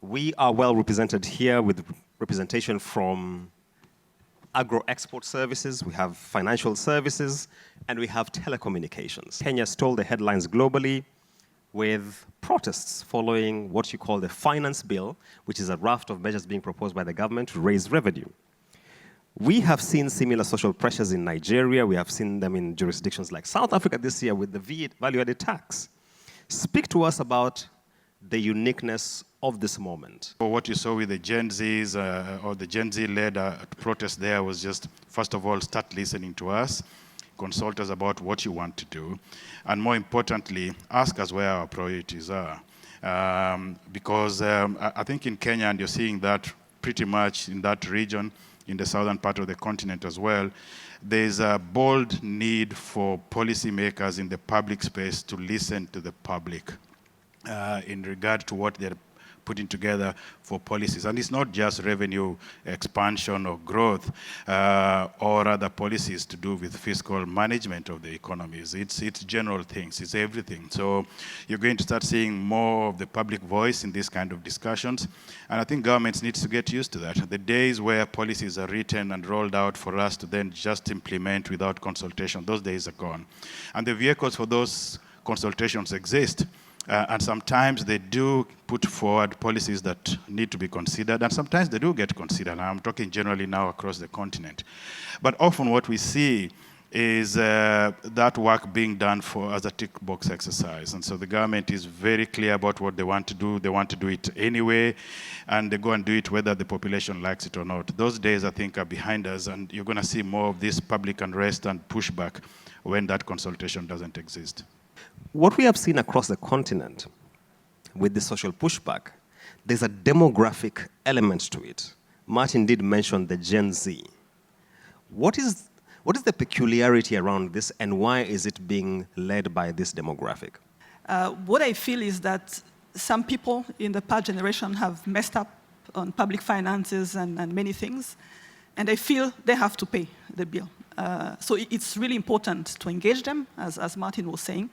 We are well represented here with representation from agro-export services, we have financial services, and we have telecommunications. Kenya stole the headlines globally with protests following what you call the finance bill, which is a raft of measures being proposed by the government to raise revenue. We have seen similar social pressures in Nigeria. We have seen them in jurisdictions like South Africa this year with the value-added tax. Speak to us about the uniqueness of this moment. What you saw with the Gen Zs or the Gen Z-led protest there was just, first of all, start listening to us, consult us about what you want to do, and more importantly, ask us where our priorities are. Because I think in Kenya, and you're seeing that pretty much in that region, in the southern part of the continent as well, there's a bold need for policymakers in the public space to listen to the public in regard to what they're putting together for policies. And it's not just revenue expansion or growth or other policies to do with fiscal management of the economies. It's general things, it's everything. So you're going to start seeing more of the public voice in these kind of discussions. And I think governments need to get used to that. The days where policies are written and rolled out for us to then just implement without consultation, those days are gone. And the vehicles for those consultations exist. And sometimes they do put forward policies that need to be considered, and sometimes they do get considered. And I'm talking generally now across the continent. But often what we see is that work being done as a tick box exercise. And so the government is very clear about what they want to do. They want to do it anyway, and they go and do it whether the population likes it or not. Those days, I think, are behind us, and you're going to see more of this public unrest and pushback when that consultation doesn't exist. What we have seen across the continent with the social pushback, there's a demographic element to it. Martin did mention the Gen Z. What is the peculiarity around this, and why is it being led by this demographic? What I feel is that some people in the past generation have messed up on public finances and many things, and I feel they have to pay the bill. So it's really important to engage them, as Martin was saying,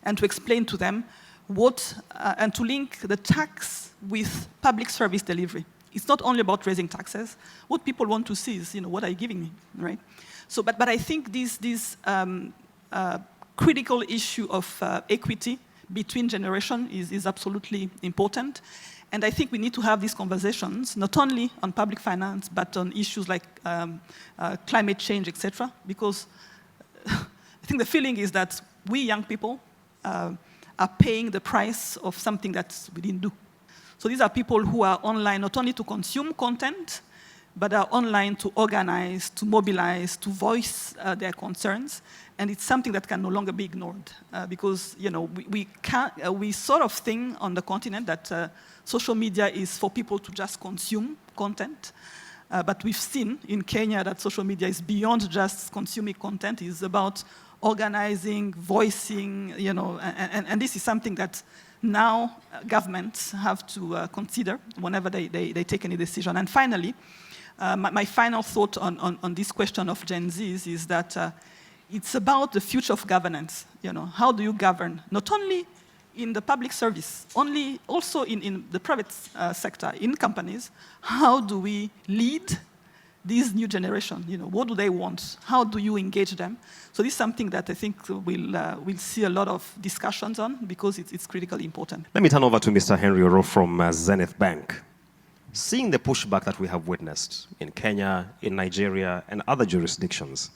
and to explain to them and to link the tax with public service delivery. It's not only about raising taxes. What people want to see is, what are you giving me, right? So, but I think this critical issue of equity between generations is absolutely important. And I think we need to have these conversations, not only on public finance, but on issues like climate change, etc. Because I think the feeling is that we young people are paying the price of something that we didn't do. So these are people who are online not only to consume content, but are online to organize, to mobilize, to voice their concerns. And it's something that can no longer be ignored because we sort of think on the continent that social media is for people to just consume content. But we've seen in Kenya that social media is beyond just consuming content. It's about organizing, voicing, and this is something that now governments have to consider whenever they take any decision. And finally, my final thought on this question of Gen Zs is that it's about the future of governance. How do you govern, not only in the public service, also in the private sector, in companies? How do we lead this new generation? What do they want? How do you engage them? So this is something that I think we'll see a lot of discussions on because it's critically important. Let me turn over to Mr. Henry Oro from Zenith Bank. Seeing the pushback that we have witnessed in Kenya, in Nigeria, and other jurisdictions,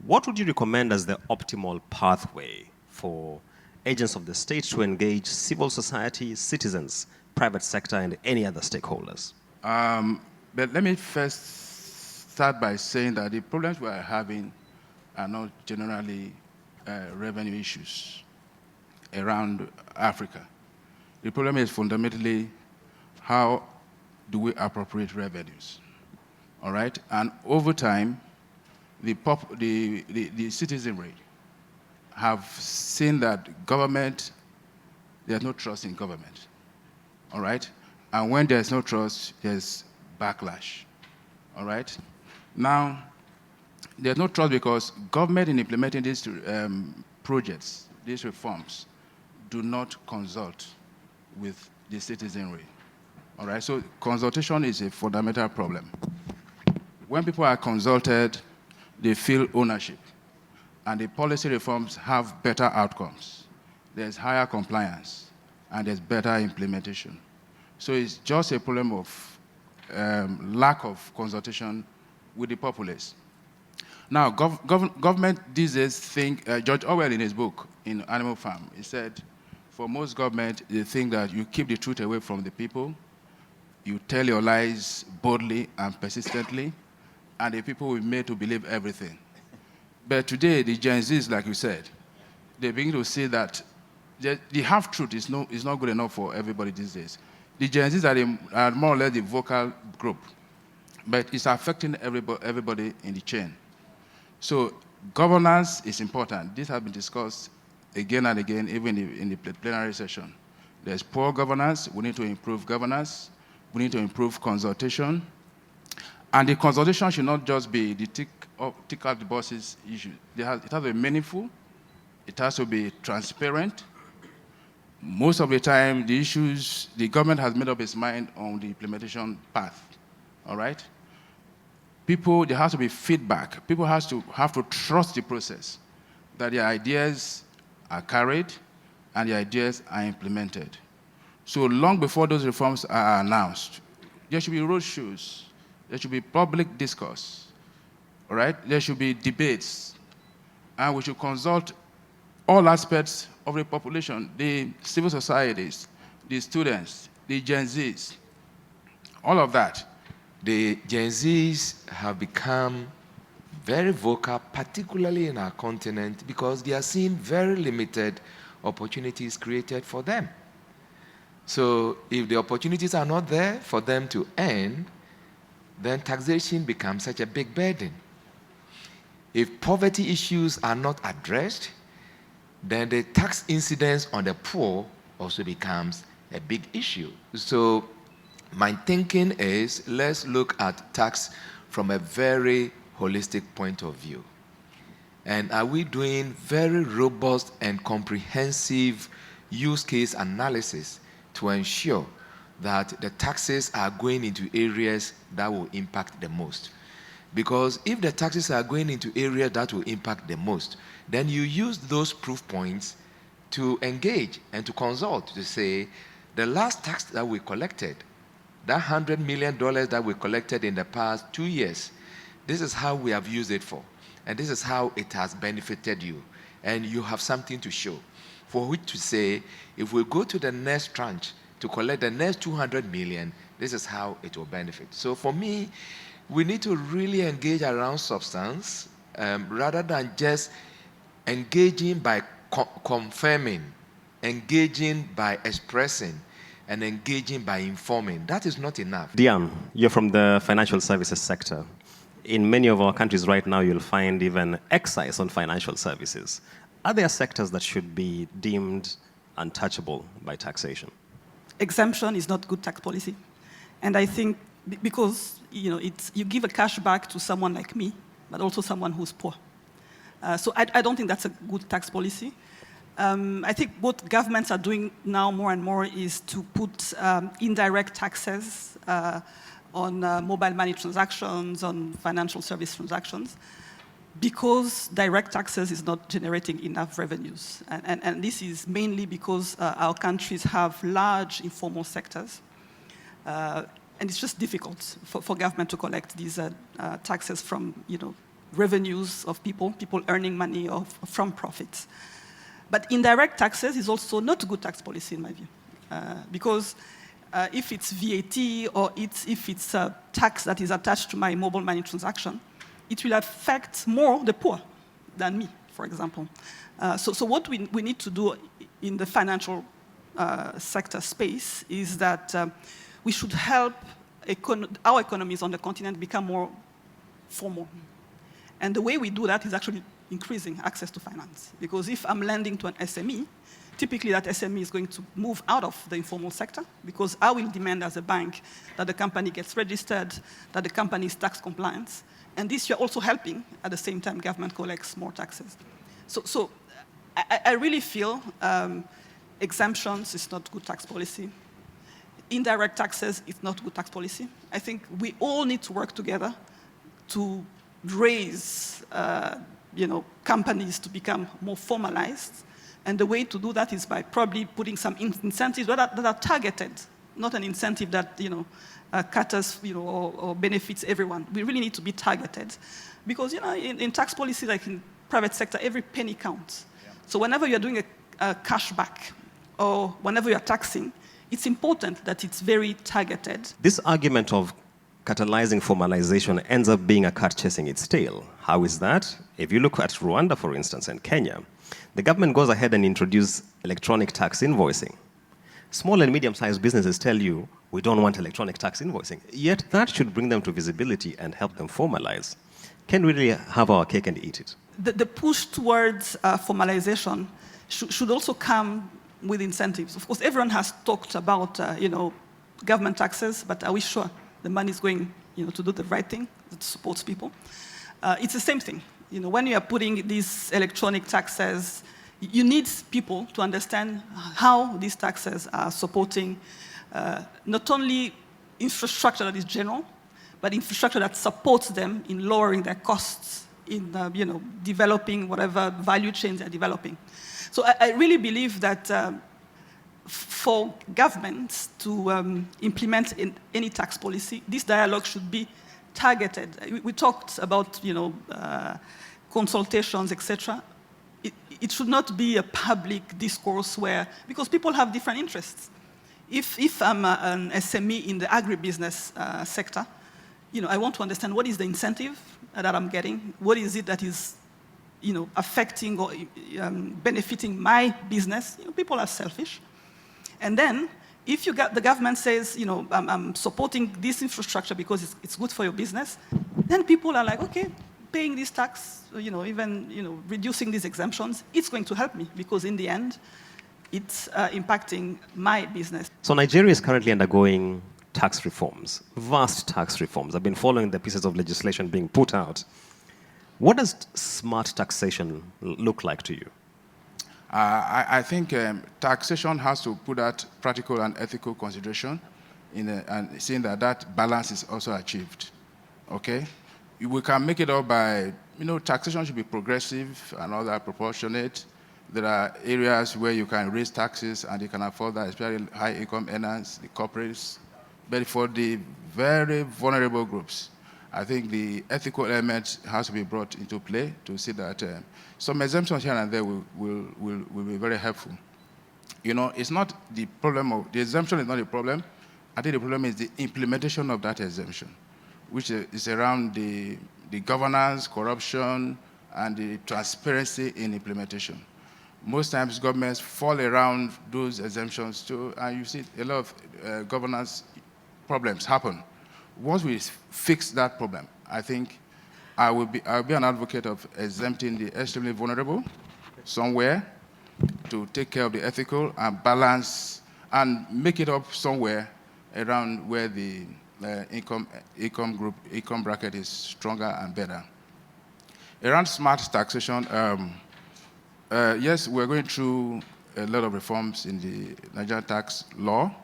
what would you recommend as the optimal pathway for agents of the state to engage civil society, citizens, private sector, and any other stakeholders? But let me first start by saying that the problems we are having are not generally revenue issues around Africa. The problem is fundamentally how do we appropriate revenues, all right? And over time, the citizenry have seen that government, there's no trust in government, all right? And when there's no trust, there's backlash, all right? Now, there's no trust because government in implementing these projects, these reforms, do not consult with the citizenry, All right, so consultation is a fundamental problem. When people are consulted, they feel ownership, and the policy reforms have better outcomes. There's higher compliance, and there's better implementation. So it's just a problem of lack of consultation with the populace. Now, government these days think, George Orwell in his book, in Animal Farm, he said, for most government, they think that you keep the truth away from the people, you tell your lies boldly and persistently, and the people will be made to believe everything. But today, the Gen Zs, like you said, they begin to see that the half-truth is not good enough for everybody these days. The Gen Zs are more or less the vocal group, but it's affecting everybody in the chain. So governance is important. This has been discussed again and again, even in the plenary session. There's poor governance. We need to improve governance. We need to improve consultation. And the consultation should not just be the tick out the boxes issue. It has to be meaningful. It has to be transparent. Most of the time, the issues, the government has made up its mind on the implementation path, all right? People, there has to be feedback. People have to trust the process, that their ideas are carried and the ideas are implemented. So long before those reforms are announced, there should be roadshows, there should be public discourse, all right? There should be debates, and we should consult all aspects of the population, the civil societies, the students, the Gen Zs, all of that. The Gen Zs have become very vocal, particularly in our continent, because they are seeing very limited opportunities created for them. So if the opportunities are not there for them to earn, then taxation becomes such a big burden. If poverty issues are not addressed, then the tax incidence on the poor also becomes a big issue. So my thinking is, let's look at tax from a very holistic point of view. And are we doing very robust and comprehensive use case analysis to ensure that the taxes are going into areas that will impact the most? Because if the taxes are going into areas that will impact the most, then you use those proof points to engage and to consult, to say, the last tax that we collected, that $100 million that we collected in the past 2 years, this is how we have used it for, and this is how it has benefited you, and you have something to show, for which to say, if we go to the next tranche to collect the next 200 million, this is how it will benefit. So for me, we need to really engage around substance rather than just engaging by confirming, engaging by expressing, and engaging by informing. That is not enough. Diane, you're from the financial services sector. In many of our countries right now, you'll find even excise on financial services. Are there sectors that should be deemed untouchable by taxation? Exemption is not good tax policy. And I think because you give a cash back to someone like me, but also someone who's poor. So I don't think that's a good tax policy. I think what governments are doing now more and more is to put indirect taxes on mobile money transactions, on financial service transactions, because direct taxes is not generating enough revenues. And this is mainly because our countries have large informal sectors. And it's just difficult for government to collect these taxes from revenues of people earning money from profits. But indirect taxes is also not a good tax policy in my view, because if it's VAT or if it's a tax that is attached to my mobile money transaction, it will affect more the poor than me, for example. So what we need to do in the financial sector space is that we should help our economies on the continent become more formal. And the way we do that is actually increasing access to finance. Because if I'm lending to an SME, typically that SME is going to move out of the informal sector, because I will demand as a bank that the company gets registered, that the company is tax compliant. And this you're also helping, at the same time government collects more taxes. So I really feel exemptions is not good tax policy. indirect taxes is not good tax policy. I think we all need to work together to raise companies to become more formalized. And the way to do that is by probably putting some incentives that are targeted, not an incentive that caters or benefits everyone. We really need to be targeted. Because in tax policy, like in private sector, every penny counts. Yeah. So whenever you're doing a cashback or whenever you're taxing, it's important that it's very targeted. This argument of catalyzing formalization ends up being a cat chasing its tail. How is that? If you look at Rwanda, for instance, and Kenya, the government goes ahead and introduces electronic tax invoicing. Small and medium-sized businesses tell you, we don't want electronic tax invoicing. Yet that should bring them to visibility and help them formalize. Can we really have our cake and eat it? The push towards formalization should also come with incentives. Of course, everyone has talked about government taxes, but are we sure the money is going to do the right thing that supports people? It's the same thing. When you are putting these electronic taxes, you need people to understand how these taxes are supporting not only infrastructure that is general, but infrastructure that supports them in lowering their costs, in developing whatever value chains they're developing. So I really believe that for governments to implement any tax policy, this dialogue should be targeted. We talked about consultations, etc. It should not be a public discourse because people have different interests. If I'm an SME in the agribusiness sector, I want to understand what is the incentive that I'm getting, what is it that is affecting or benefiting my business. People are selfish. And then, if the government says, I'm supporting this infrastructure because it's good for your business, then people are like, okay, paying this tax, even reducing these exemptions, it's going to help me because in the end, it's impacting my business. So Nigeria is currently undergoing tax reforms, vast tax reforms. I've been following the pieces of legislation being put out. What does smart taxation look like to you? I think taxation has to put that practical and ethical consideration and seeing that balance is also achieved. Okay? We can make it up by, taxation should be progressive and all that proportionate. There are areas where you can raise taxes and you can afford that, especially high-income earners, the corporates. But for the very vulnerable groups, I think the ethical element has to be brought into play to see that some exemptions here and there will be very helpful. It's not the problem of, the exemption is not the problem. I think the problem is the implementation of that exemption, which is around the governance, corruption, and the transparency in implementation. Most times governments fall around those exemptions too, and you see a lot of governance problems happen. Once we fix that problem, I think I'll be an advocate of exempting the extremely vulnerable somewhere to take care of the ethical and balance and make it up somewhere around where the income bracket is stronger and better. Around smart taxation, yes, we're going through a lot of reforms in the Nigerian tax law.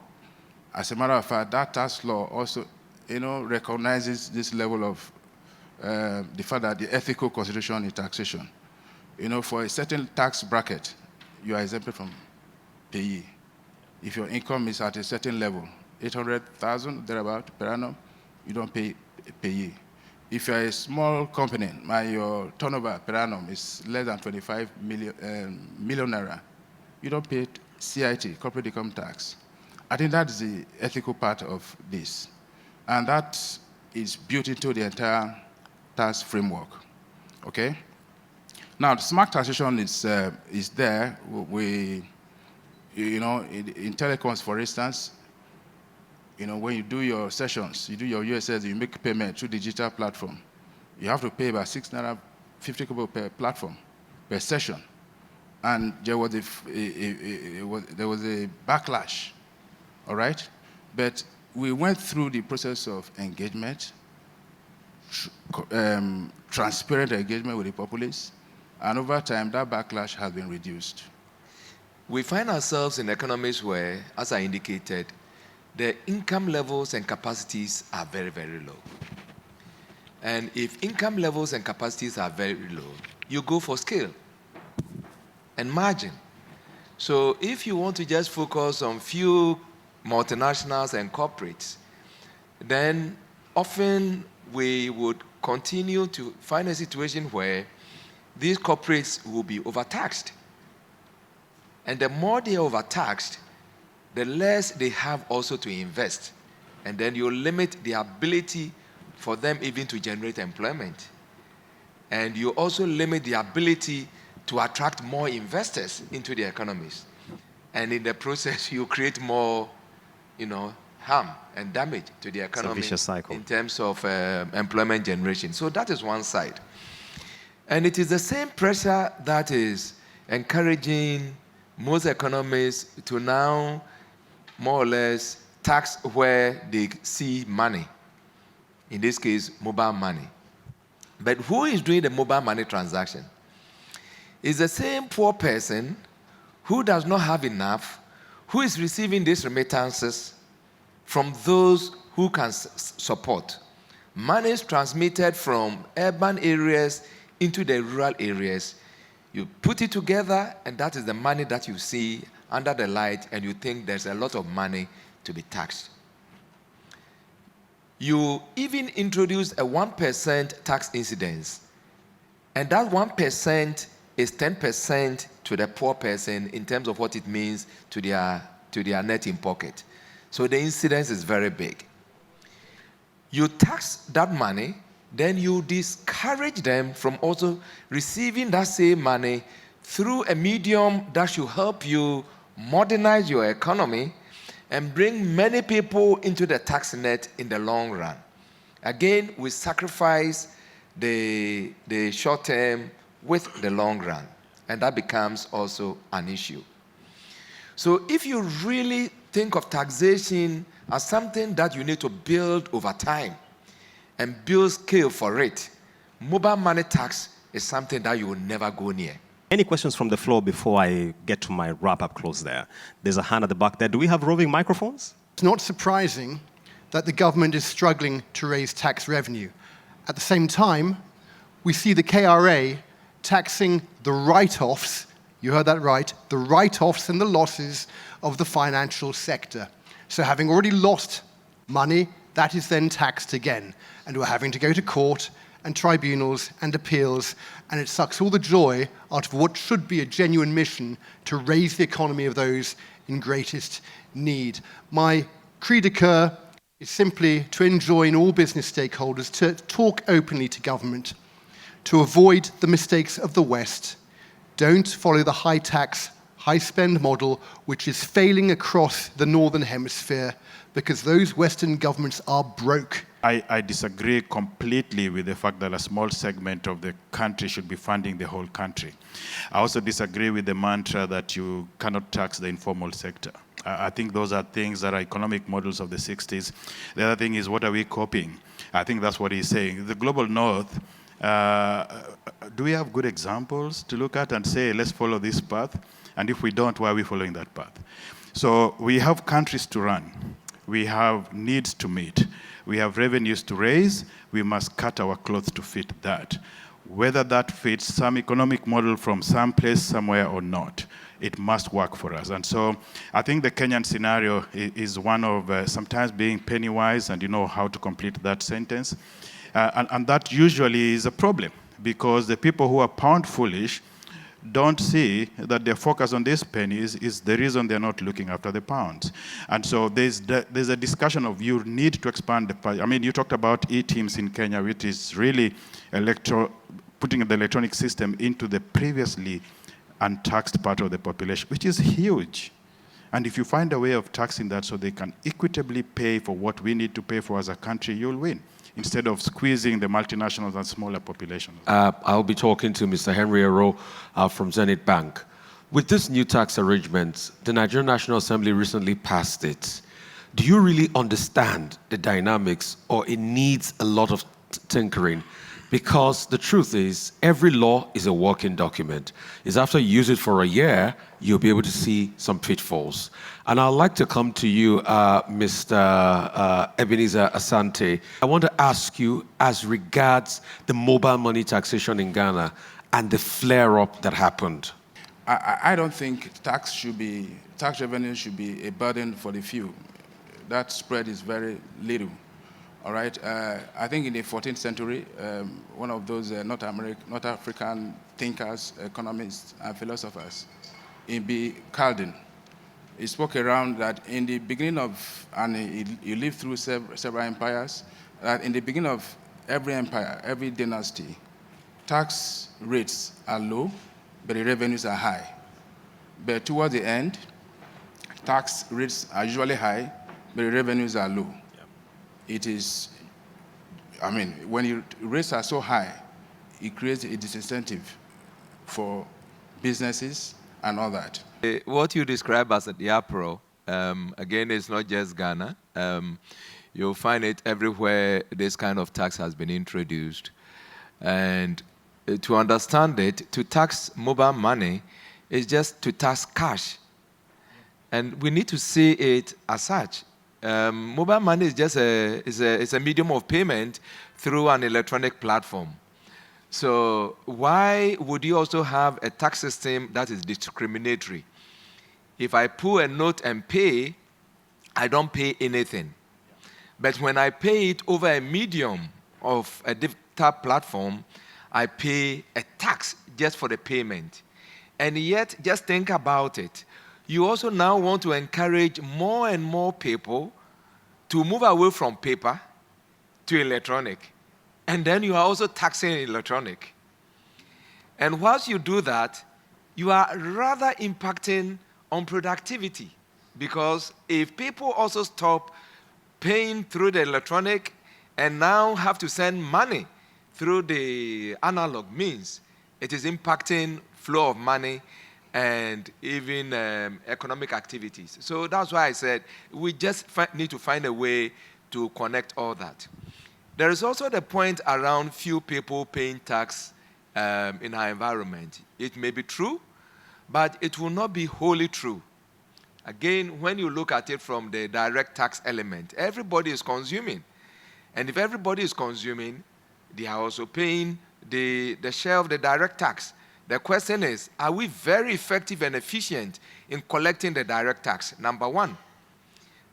As a matter of fact, that tax law also, recognizes this level of the fact that the ethical consideration in taxation. For a certain tax bracket, you are exempted from payee. If your income is at a certain level, 800,000 thereabout per annum, you don't pay payee. If you're a small company, your turnover per annum is less than 25 million naira, you don't pay CIT, corporate income tax. I think that's the ethical part of this. And that is built into the entire tax framework, okay? Now, the smart taxation is there. In telecoms, for instance, when you do your sessions, you do your USS, you make payment through digital platform. You have to pay about 6 naira 50 kobo per platform, per session. And there was a backlash, all right? But we went through the process of engagement, transparent engagement with the populace, and over time, that backlash has been reduced. We find ourselves in economies where, as I indicated, the income levels and capacities are very, very low. And if income levels and capacities are very low, you go for scale and margin. So if you want to just focus on few multinationals and corporates, then often we would continue to find a situation where these corporates will be overtaxed. And the more they are overtaxed, the less they have also to invest. And then you limit the ability for them even to generate employment. And you also limit the ability to attract more investors into the economies. And in the process, you create more, harm and damage to the economy. It's a vicious cycle. In terms of employment generation. So that is one side. And it is the same pressure that is encouraging most economies to now more or less tax where they see money. In this case, mobile money. But who is doing the mobile money transaction? It's the same poor person who does not have enough, who is receiving these remittances from those who can support. Money is transmitted from urban areas into the rural areas. You put it together, and that is the money that you see under the light, and you think there's a lot of money to be taxed. You even introduce a 1% tax incidence, and that 1% is 10% to the poor person in terms of what it means to their net in pocket. So the incidence is very big. You tax that money, then you discourage them from also receiving that same money through a medium that should help you modernize your economy and bring many people into the tax net in the long run. Again, we sacrifice the short term with the long run, and that becomes also an issue. So if you really think of taxation as something that you need to build over time and build scale for it, mobile money tax is something that you will never go near. Any questions from the floor before I get to my wrap-up close there? There's a hand at the back there. Do we have roving microphones? It's not surprising that the government is struggling to raise tax revenue. At the same time, we see the KRA taxing the write-offs, you heard that right, the write-offs and the losses of the financial sector. So having already lost money, that is then taxed again. And we're having to go to court and tribunals and appeals, and it sucks all the joy out of what should be a genuine mission to raise the economy of those in greatest need. My cri de coeur is simply to enjoin all business stakeholders to talk openly to government, to avoid the mistakes of the West. Don't follow the high tax, high spend model, which is failing across the Northern Hemisphere, because those Western governments are broke. I disagree completely with the fact that a small segment of the country should be funding the whole country. I also disagree with the mantra that you cannot tax the informal sector. I think those are things that are economic models of the 60s. The other thing is, what are we copying? I think that's what he's saying. The global north, do we have good examples to look at and say, let's follow this path? And if we don't, why are we following that path? So we have countries to run. We have needs to meet. We have revenues to raise. We must cut our clothes to fit that. Whether that fits some economic model from some place, somewhere or not, it must work for us. And so I think the Kenyan scenario is one of sometimes being penny wise, and you know how to complete that sentence. And that usually is a problem, because the people who are pound foolish don't see that their focus on these pennies is the reason they're not looking after the pounds. And so there's a discussion of you need to expand the pie. I mean, you talked about e-teams in Kenya, which is really putting the electronic system into the previously untaxed part of the population, which is huge. And if you find a way of taxing that so they can equitably pay for what we need to pay for as a country, you'll win, instead of squeezing the multinationals and smaller populations. I'll be talking to Mr. Henry Aro from Zenith Bank. With this new tax arrangement, the Nigerian National Assembly recently passed it. Do you really understand the dynamics, or it needs a lot of tinkering Because the truth is, every law is a working document. It's after you use it for a year, you'll be able to see some pitfalls. And I'd like to come to you, Mr. Ebenezer Asante. I want to ask you, as regards the mobile money taxation in Ghana and the flare-up that happened. I don't think tax revenue should be a burden for the few. That spread is very little. All right. I think in the 14th century, one of those North African thinkers, economists, and philosophers, Ibn Khaldun, he spoke around that in the beginning of, and he lived through several empires, that in the beginning of every empire, every dynasty, tax rates are low, but the revenues are high. But towards the end, tax rates are usually high, but the revenues are low. It is, I mean, when your rates are so high, it creates a disincentive for businesses and all that. What you describe as the APRO, again, it's not just Ghana. You'll find it everywhere this kind of tax has been introduced. And to understand it, to tax mobile money is just to tax cash. And we need to see it as such. Mobile money is just a medium of payment through an electronic platform. So why would you also have a tax system that is discriminatory? If I pull a note and pay, I don't pay anything. But when I pay it over a medium of a digital platform, I pay a tax just for the payment. And yet, just think about it. You also now want to encourage more and more people to move away from paper to electronic. And then you are also taxing electronic. And whilst you do that, you are rather impacting on productivity. Because if people also stop paying through the electronic and now have to send money through the analog means, it is impacting flow of money and even economic activities. So that's why I said we just need to find a way to connect all that. There is also the point around few people paying tax in our environment. It may be true, but it will not be wholly true. Again, when you look at it from the direct tax element, everybody is consuming. And if everybody is consuming, they are also paying the share of the direct tax. The question is, are we very effective and efficient in collecting the direct tax? Number one.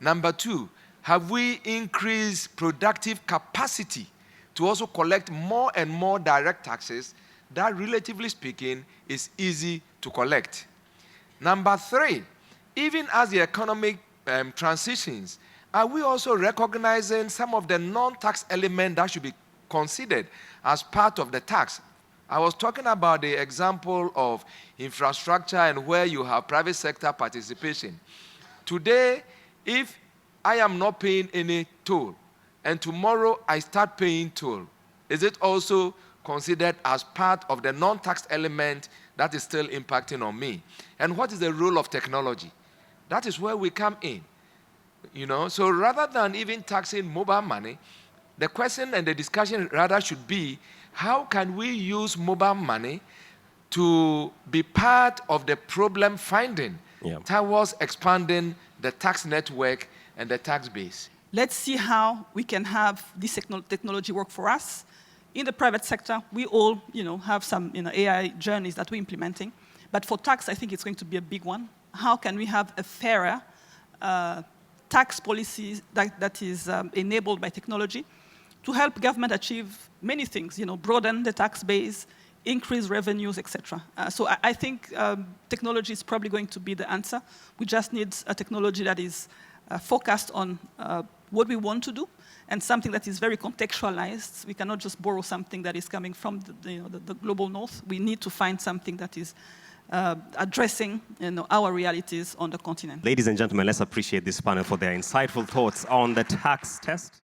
Number two, have we increased productive capacity to also collect more and more direct taxes that, relatively speaking, is easy to collect? Number three, even as the economic transitions, are we also recognizing some of the non-tax elements that should be considered as part of the tax? I was talking about the example of infrastructure and where you have private sector participation. Today, if I am not paying any toll, and tomorrow I start paying toll, is it also considered as part of the non-tax element that is still impacting on me? And what is the role of technology? That is where we come in. So rather than even taxing mobile money, the question and the discussion rather should be, how can we use mobile money to be part of the problem finding towards expanding the tax network and the tax base? Let's see how we can have this technology work for us. In the private sector, we all have some AI journeys that we're implementing. But for tax, I think it's going to be a big one. How can we have a fairer tax policy that is enabled by technology to help government achieve many things, broaden the tax base, increase revenues, etc. So I think technology is probably going to be the answer. We just need a technology that is focused on what we want to do and something that is very contextualized. We cannot just borrow something that is coming from the global north. We need to find something that is addressing our realities on the continent. Ladies and gentlemen, let's appreciate this panel for their insightful thoughts on the tax test.